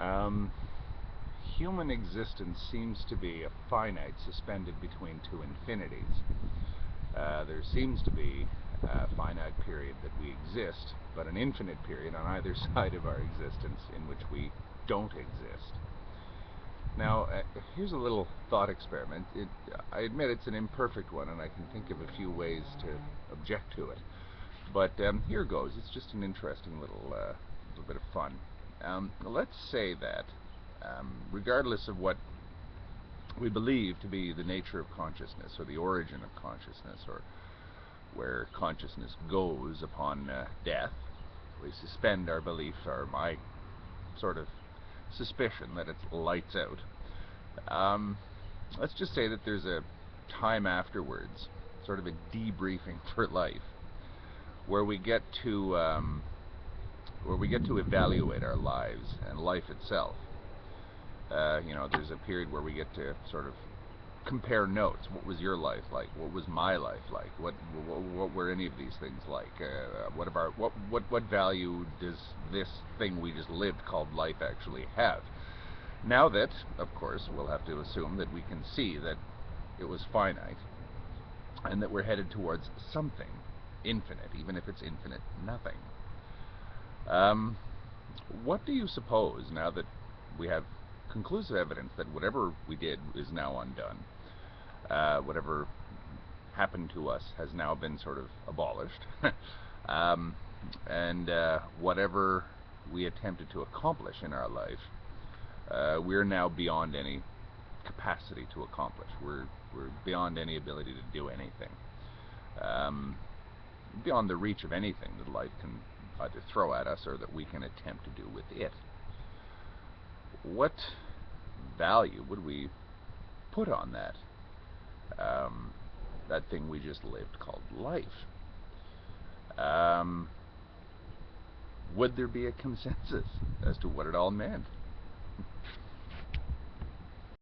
Um, Human existence seems to be a finite suspended between two infinities. There seems to be a finite period that we exist, but an infinite period on either side of our existence in which we don't exist. Now, here's a little thought experiment. I admit it's an imperfect one, and I can think of a few ways to object to it. But here goes. It's just an interesting little bit of fun. Let's say that, regardless of what we believe to be the nature of consciousness, or the origin of consciousness, or where consciousness goes upon death, we suspend our belief, or my sort of suspicion that it's lights out. Let's just say that there's a time afterwards, sort of a debriefing for life, where we get to evaluate our lives and life itself. There's a period where we get to sort of compare notes. What was your life like? What was my life like? What were any of these things like? What value does this thing we just lived called life actually have? Now that, of course, we'll have to assume that we can see that it was finite, and that we're headed towards something infinite, even if it's infinite nothing. What do you suppose, now that we have conclusive evidence that whatever we did is now undone, whatever happened to us has now been sort of abolished, and whatever we attempted to accomplish in our life, we're now beyond any capacity to accomplish. We're beyond any ability to do anything, beyond the reach of anything that life can either throw at us or that we can attempt to do with it. What value would we put on that that thing we just lived called life? Would there be a consensus as to what it all meant?